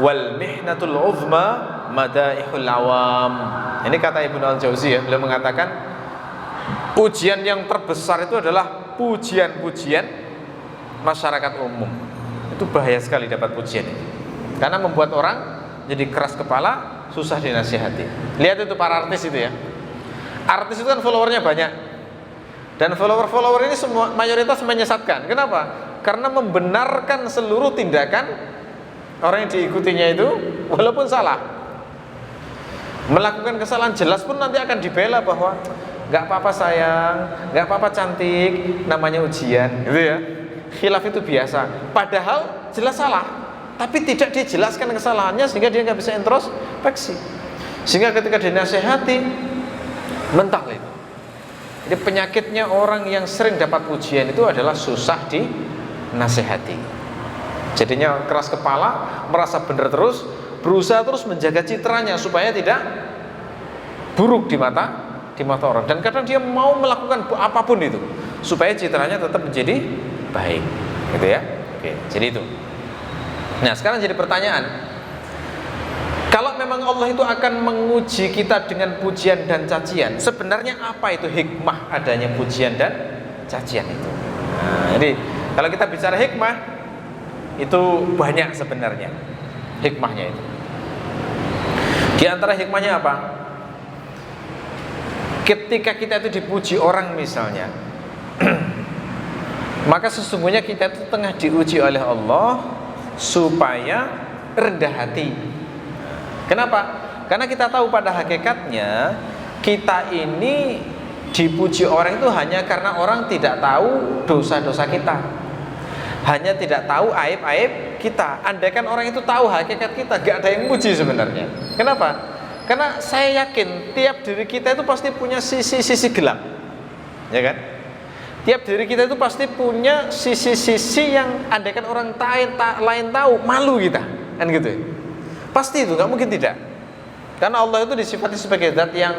wal mihnatul uzma madaihul awam. Ini kata Ibnu Al-Jauzi ya, beliau mengatakan pujian yang terbesar itu adalah pujian-pujian masyarakat umum. Itu bahaya sekali dapat pujian ini, karena membuat orang jadi keras kepala, susah dinasihati. Lihat itu para artis itu ya. Artis itu kan followernya banyak, dan follower ini semua mayoritas menyesatkan. Kenapa? Karena membenarkan seluruh tindakan orang yang diikutinya itu walaupun salah. Melakukan kesalahan jelas pun nanti akan dibela bahwa nggak apa-apa sayang, nggak apa-apa cantik, namanya ujian, gitu ya. Khilaf itu biasa. Padahal jelas salah, tapi tidak dijelaskan kesalahannya sehingga dia nggak bisa introspeksi. Sehingga ketika dinasehati mental itu. Jadi penyakitnya orang yang sering dapat pujian itu adalah susah dinasehati. Jadinya keras kepala, merasa benar terus, berusaha terus menjaga citranya supaya tidak buruk di mata orang. Dan kadang dia mau melakukan apapun itu supaya citranya tetap menjadi baik, gitu ya. Oke, jadi itu. Nah, sekarang jadi pertanyaan, kalau memang Allah itu akan menguji kita dengan pujian dan cacian, sebenarnya apa itu hikmah adanya pujian dan cacian itu? Nah, jadi Kalau kita bicara hikmah, itu banyak sebenarnya hikmahnya itu. Di antara hikmahnya apa? Ketika kita itu dipuji orang misalnya, maka sesungguhnya kita itu tengah diuji oleh Allah supaya rendah hati. Kenapa? Karena kita tahu pada hakikatnya kita ini dipuji orang itu hanya karena orang tidak tahu dosa-dosa kita, hanya tidak tahu aib-aib kita. Andaikan orang itu tahu hakikat kita, gak ada yang muji sebenarnya. Kenapa? Karena saya yakin tiap diri kita itu pasti punya sisi-sisi gelap, ya kan? Tiap diri kita itu pasti punya sisi-sisi yang andaikan orang lain tahu, malu kita, kan gitu. Pasti itu, nggak mungkin tidak. Karena Allah itu disifati sebagai zat yang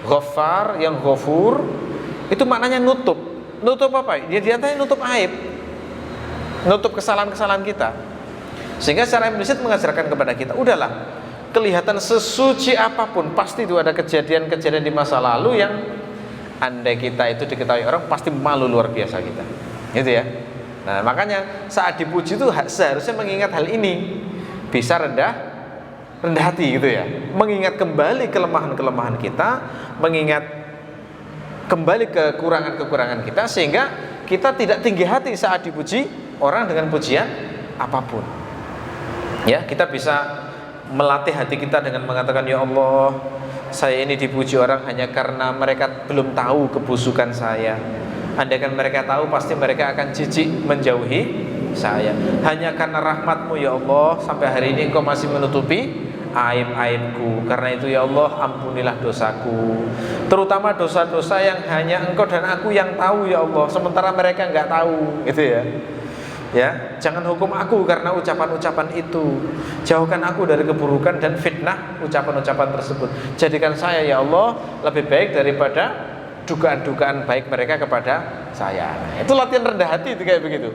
Ghaffar, yang Ghafur. Itu maknanya nutup. Nutup apa? Dia diantaranya nutup aib, nutup kesalahan-kesalahan kita. Sehingga secara implisit mengajarkan kepada kita, udahlah, kelihatan sesuci apapun, pasti itu ada kejadian-kejadian di masa lalu yang andai kita itu diketahui orang pasti malu luar biasa kita, gitu ya. Nah makanya saat dipuji itu seharusnya mengingat hal ini, bisa rendah hati gitu ya, mengingat kembali kelemahan-kelemahan kita, mengingat kembali kekurangan-kekurangan kita, sehingga kita tidak tinggi hati saat dipuji orang dengan pujian apapun. Ya, kita bisa melatih hati kita dengan mengatakan, ya Allah, saya ini dipuji orang hanya karena mereka belum tahu kebusukan saya. Andaikan mereka tahu, pasti mereka akan jijik menjauhi saya. Hanya karena rahmat-Mu ya Allah, sampai hari ini Engkau masih menutupi aib-aibku. Karena itu ya Allah, ampunilah dosaku, terutama dosa-dosa yang hanya Engkau dan aku yang tahu ya Allah, sementara mereka nggak tahu, gitu ya. Ya, jangan hukum aku karena ucapan-ucapan itu. Jauhkan aku dari keburukan dan fitnah ucapan-ucapan tersebut. Jadikan saya ya Allah lebih baik daripada dugaan-dugaan baik mereka kepada saya. Nah, itu latihan rendah hati itu kayak begitu.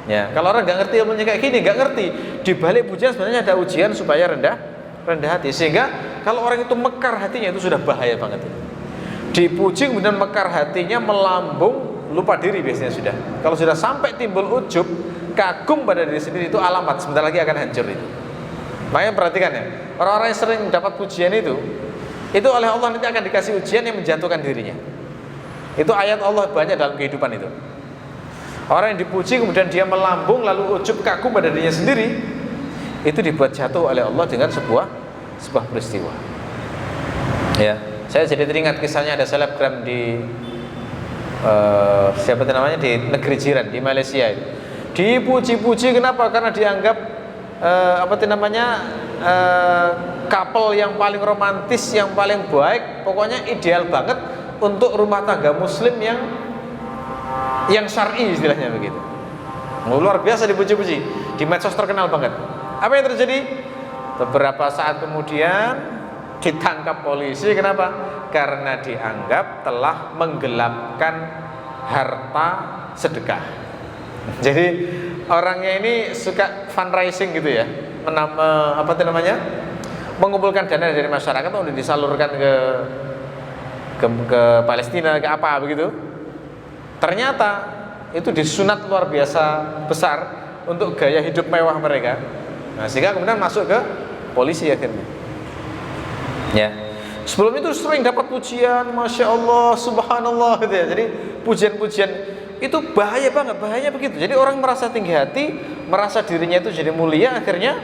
Ya, kalau orang nggak ngerti ilmunya kayak gini, nggak ngerti di balik pujian sebenarnya ada ujian supaya rendah hati. Sehingga kalau orang itu mekar hatinya, itu sudah bahaya banget. Dipuji kemudian mekar hatinya, melambung, lupa diri biasanya sudah. Kalau sudah sampai timbul ujub, kagum pada diri sendiri, itu alamat sebentar lagi akan hancur itu. Makanya perhatikan ya, orang-orang yang sering dapat pujian itu oleh Allah nanti akan dikasih ujian yang menjatuhkan dirinya. Itu ayat Allah banyak dalam kehidupan itu. Orang yang dipuji kemudian dia melambung lalu ujub kagum pada dirinya sendiri, itu dibuat jatuh oleh Allah dengan sebuah peristiwa. Ya, saya jadi teringat kisahnya ada selebgram di siapa namanya, di negeri jiran di Malaysia itu. Dipuji-puji kenapa? Karena dianggap couple yang paling romantis, yang paling baik, pokoknya ideal banget untuk rumah tangga muslim yang syar'i istilahnya begitu. Luar biasa dipuji-puji, di medsos terkenal banget. Apa yang terjadi? Beberapa saat kemudian ditangkap polisi. Kenapa? Karena dianggap telah menggelapkan harta sedekah. Jadi orangnya ini suka fundraising gitu ya, mengumpulkan dana dari masyarakat untuk disalurkan ke Palestina, ke apa begitu. Ternyata itu disunat luar biasa besar untuk gaya hidup mewah mereka. Nah, sehingga kemudian masuk ke polisi akhirnya. Ya. Sebelum itu sering dapat pujian, masya Allah, subhanallah gitu ya. Jadi pujian-pujian itu bahaya banget, bahayanya begitu. Jadi orang merasa tinggi hati, merasa dirinya itu jadi mulia, akhirnya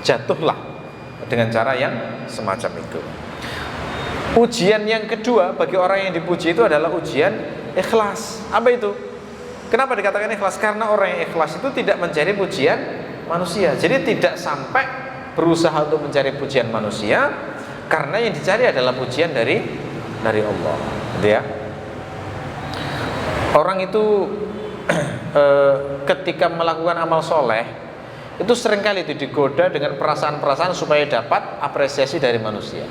jatuhlah dengan cara yang semacam itu. Ujian yang kedua bagi orang yang dipuji itu adalah ujian ikhlas. Apa itu? Kenapa dikatakan ikhlas? Karena orang yang ikhlas itu tidak mencari pujian manusia. Jadi tidak sampai berusaha untuk mencari pujian manusia, karena yang dicari adalah pujian dari Allah, gitu ya. Orang itu ketika melakukan amal soleh itu seringkali itu digoda dengan perasaan-perasaan supaya dapat apresiasi dari manusia.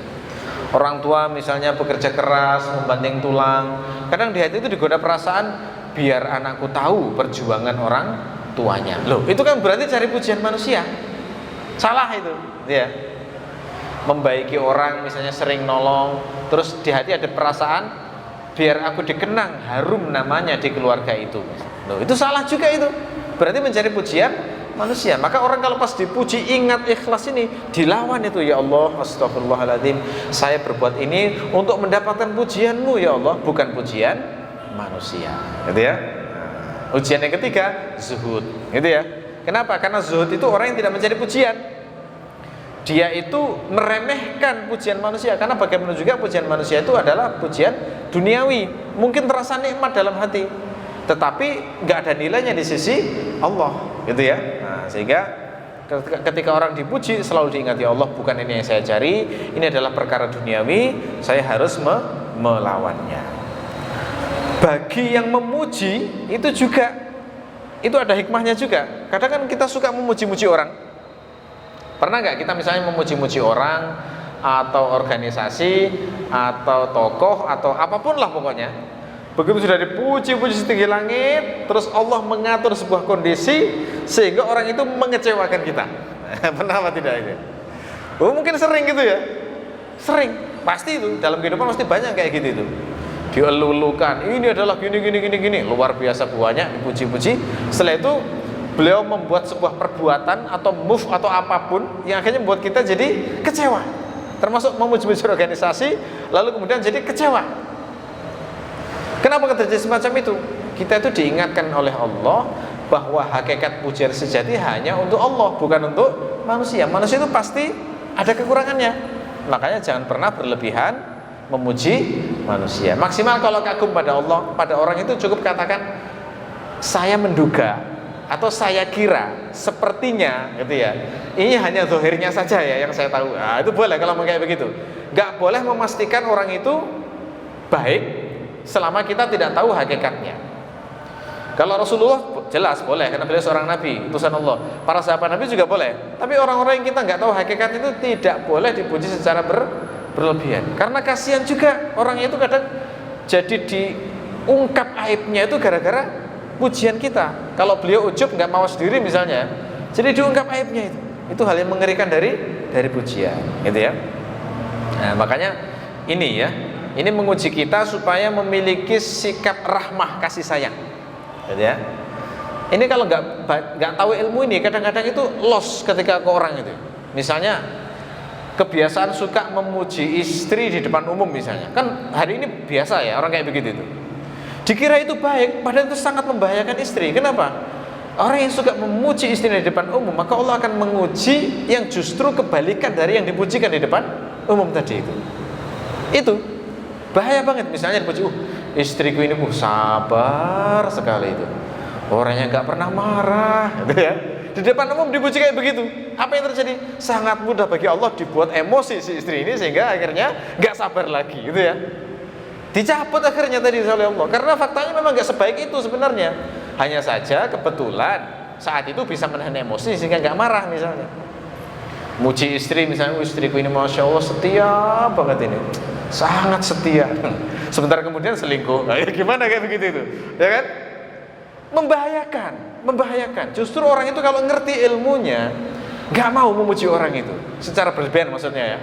Orang tua misalnya bekerja keras, membanting tulang, kadang di hati itu digoda perasaan biar anakku tahu perjuangan orang tuanya. Loh, itu kan berarti cari pujian manusia. Salah itu, ya. Membaiki orang, misalnya sering nolong, terus di hati ada perasaan biar aku dikenang, harum namanya di keluarga itu. Loh, itu salah juga itu. Berarti mencari pujian manusia. Maka orang kalau pas dipuji ingat ikhlas ini, dilawan itu, ya Allah, astagfirullahaladzim, saya berbuat ini untuk mendapatkan pujianmu ya Allah, bukan pujian manusia. Gitu ya. Ujian yang ketiga, zuhud. Gitu ya. Kenapa? Karena zuhud itu orang yang tidak mencari pujian. Dia itu meremehkan pujian manusia. Karena bagaimana juga pujian manusia itu adalah pujian duniawi. Mungkin terasa nikmat dalam hati, tetapi nggak ada nilainya di sisi Allah, gitu ya. Nah, sehingga ketika orang dipuji selalu diingat, ya Allah, bukan ini yang saya cari, ini adalah perkara duniawi, saya harus melawannya. Bagi yang memuji itu juga, itu ada hikmahnya juga. Kadang kan kita suka memuji-muji orang. Pernah nggak kita misalnya memuji-muji orang atau organisasi atau tokoh atau apapun lah pokoknya, begitu sudah dipuji-puji setinggi langit, terus Allah mengatur sebuah kondisi sehingga orang itu mengecewakan kita. Pernah apa tidak itu? Oh, mungkin sering gitu ya. Sering, pasti itu dalam kehidupan pasti banyak kayak gitu itu. Dielulukan, ini adalah gini, luar biasa banyak dipuji-puji. Setelah itu beliau membuat sebuah perbuatan atau move atau apapun yang akhirnya membuat kita jadi kecewa. Termasuk memuji-muji organisasi, lalu kemudian jadi kecewa. Kenapa terjadi semacam itu? Kita itu diingatkan oleh Allah bahwa hakikat pujian sejati hanya untuk Allah, bukan untuk manusia. Manusia itu pasti ada kekurangannya. Makanya jangan pernah berlebihan memuji manusia. Maksimal kalau kagum pada Allah, pada orang itu cukup katakan, saya menduga atau saya kira, sepertinya, gitu ya. Ini hanya zahirnya saja ya yang saya tahu. Nah, itu boleh kalau kayak begitu. Gak boleh memastikan orang itu baik selama kita tidak tahu hakikatnya. Kalau Rasulullah jelas boleh, karena beliau seorang nabi, utusan Allah. Para sahabat nabi juga boleh. Tapi orang-orang yang kita nggak tahu hakikat itu tidak boleh dipuji secara berlebihan. Karena kasihan juga orang itu kadang jadi diungkap aibnya itu gara-gara pujian kita. Kalau beliau ujub nggak mau sendiri misalnya, jadi diungkap aibnya itu hal yang mengerikan dari pujian, gitu ya. Nah, makanya ini ya, ini menguji kita supaya memiliki sikap rahmah, kasih sayang, gitu ya. Ini kalau nggak tahu ilmu ini, kadang-kadang itu lost ketika ke orang itu. Misalnya kebiasaan suka memuji istri di depan umum misalnya, kan hari ini biasa ya orang kayak begitu itu. Dikira itu baik, padahal itu sangat membahayakan istri. Kenapa? Orang yang suka memuji istri di depan umum, maka Allah akan menguji yang justru kebalikan dari yang dipujikan di depan umum tadi itu. Itu bahaya banget. Misalnya dipuji, istriku ini sabar sekali itu, orangnya nggak pernah marah, gitu ya. Di depan umum dipuji kayak begitu. Apa yang terjadi? Sangat mudah bagi Allah dibuat emosi si istri ini sehingga akhirnya nggak sabar lagi, gitu ya. Dicabut akhirnya tadi oleh Allah. Karena faktanya memang gak sebaik itu sebenarnya. Hanya saja kebetulan saat itu bisa menahan emosi sehingga gak marah misalnya. Muji istri misalnya, istriku ini Masya Allah setia banget ini, sangat setia. Sebentar kemudian selingkuh. Nah, gimana kayak begitu itu? Ya kan? Membahayakan. Justru orang itu kalau ngerti ilmunya gak mau memuji orang itu secara berlebihan maksudnya ya.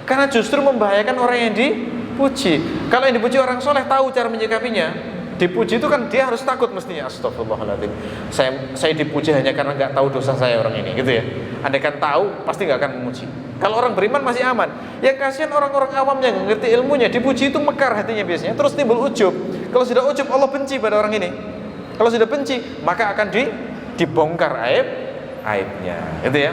Karena justru membahayakan orang yang dipuji. Kalau yang dipuji orang soleh tahu cara menyikapinya. Dipuji itu kan dia harus takut mestinya. Astagfirullahaladzim, saya dipuji hanya karena nggak tahu dosa saya orang ini, gitu ya. Andaikan tahu pasti nggak akan memuji. Kalau orang beriman masih aman. Yang kasihan orang-orang awam yang ngerti ilmunya, dipuji itu mekar hatinya biasanya, terus timbul ujub. Kalau sudah ujub, Allah benci pada orang ini. Kalau sudah benci, maka akan dibongkar aibnya, gitu ya.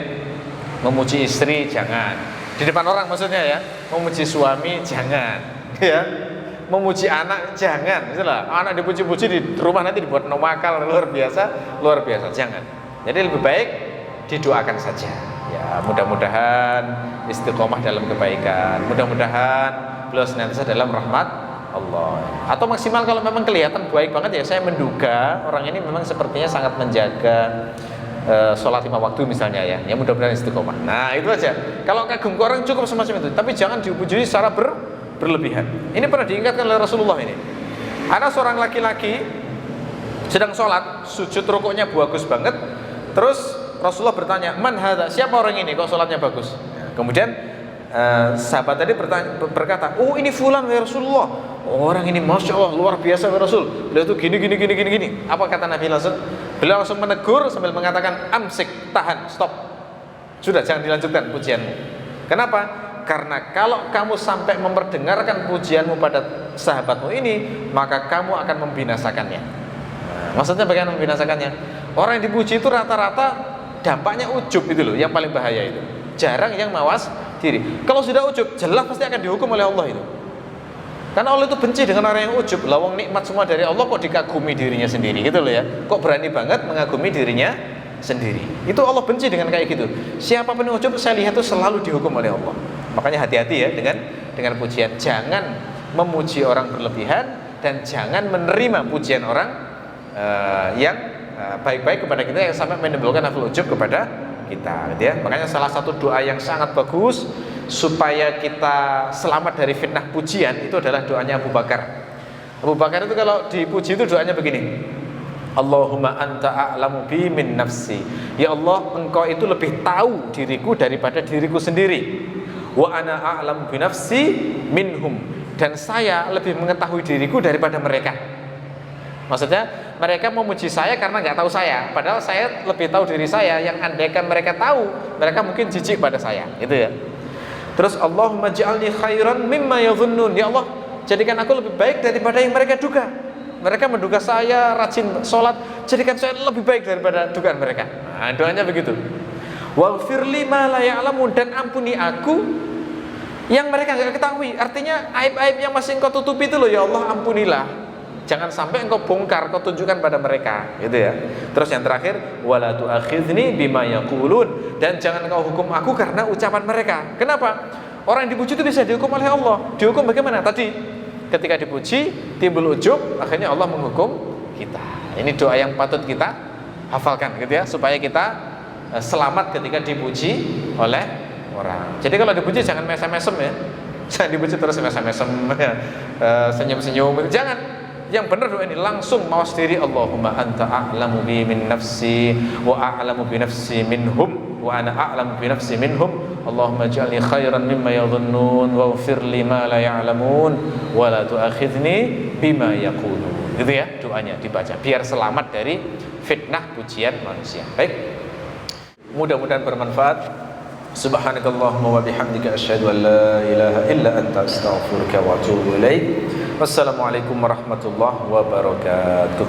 Memuji istri jangan di depan orang maksudnya ya, memuji suami jangan, ya, memuji anak jangan, misalnya anak dipuji-puji di rumah nanti dibuat nomakal luar biasa, jangan. Jadi lebih baik didoakan saja, ya, mudah-mudahan istiqomah dalam kebaikan, mudah-mudahan beliau senantiasa dalam rahmat Allah. Atau maksimal kalau memang kelihatan baik banget ya, saya menduga orang ini memang sepertinya sangat menjaga sholat 5 waktu misalnya ya, mudah-mudahan istiqomah. Nah itu aja. Kalau kagum ke orang cukup semacam itu, tapi jangan dipuji secara berlebihan. Ini pernah diingatkan oleh Rasulullah ini. Ada seorang laki-laki sedang sholat, sujud rukuknya bagus banget. Terus Rasulullah bertanya, man hadza? Siapa orang ini kok sholatnya bagus? Kemudian sahabat tadi berkata, oh ini fulan ya Rasulullah, orang ini Masya Allah luar biasa ya Rasul, beliau itu gini. Apa kata Nabi langsung? Beliau langsung menegur sambil mengatakan amsik, tahan, stop, sudah jangan dilanjutkan pujianmu. Kenapa? Karena kalau kamu sampai memperdengarkan pujianmu pada sahabatmu ini, maka kamu akan membinasakannya. Maksudnya bagaimana membinasakannya? Orang yang dipuji itu rata-rata dampaknya ujub itu loh, yang paling bahaya itu. Jarang yang mawas diri. Kalau sudah ujub, jelas pasti akan dihukum oleh Allah itu. Karena Allah itu benci dengan orang yang ujub. Lawang nikmat semua dari Allah kok dikagumi dirinya sendiri gitu loh ya. Kok berani banget mengagumi dirinya sendiri. Itu Allah benci dengan kayak gitu. Siapapun yang ujub saya lihat itu selalu dihukum oleh Allah. Makanya hati-hati ya dengan pujian. Jangan memuji orang berlebihan dan jangan menerima pujian orang yang baik-baik kepada kita yang sampai menimbulkan nafsu ujub kepada kita gitu ya. Makanya salah satu doa yang sangat bagus supaya kita selamat dari fitnah pujian itu adalah doanya Abu Bakar. Abu Bakar itu kalau dipuji itu doanya begini, Allahumma anta a'lamu bi min nafsi. Ya Allah, engkau itu lebih tahu diriku daripada diriku sendiri. Wa ana a'lamu bi nafsi minhum. Dan saya lebih mengetahui diriku daripada mereka. Maksudnya mereka memuji saya karena nggak tahu saya, padahal saya lebih tahu diri saya. Yang andaikan mereka tahu, mereka mungkin jijik pada saya, gitu ya. Terus Allahumma ja'alni khairan mimma yadhunnun. Ya Allah, jadikan aku lebih baik daripada yang mereka duga. Mereka menduga saya rajin sholat, jadikan saya lebih baik daripada dugaan mereka. Nah, doanya begitu. Waghfirli ma la ya'lamun, dan ampuni aku yang mereka nggak ketahui. Artinya aib-aib yang masih engkau tutupi itu loh ya Allah, ampunilah. Jangan sampai engkau bongkar, kau tunjukkan pada mereka, gitu ya. Terus yang terakhir, wala tu'akhidni bima yaqulun, dan jangan engkau hukum aku karena ucapan mereka. Kenapa? Orang yang dipuji itu bisa dihukum oleh Allah. Dihukum bagaimana? Tadi ketika dipuji timbul ujub, akhirnya Allah menghukum kita. Ini doa yang patut kita hafalkan, gitu ya, supaya kita selamat ketika dipuji oleh orang. Jadi kalau dipuji jangan mesem-mesem ya. Jangan dipuji terus mesem-mesem ya. Senyum-senyum, jangan. Yang benar doa ini langsung mawas diri. Allahumma anta a'lamu bi min nafsi wa a'lamu bi nafsi minhum wa ana a'lamu bi nafsi minhum. Allahumma ij'alni khairan mimma yadhunnun waghfir li ma la ya'lamun wa la tu'akhidhni bima yaqulun. Gitu ya doanya dibaca biar selamat dari fitnah pujian manusia. Baik. Mudah-mudahan bermanfaat. Subhanakallahumma wa bihamdika asyhadu an la ilaha illa anta astaghfiruka wa atubu ilaik. Wassalamualaikum warahmatullahi wabarakatuh.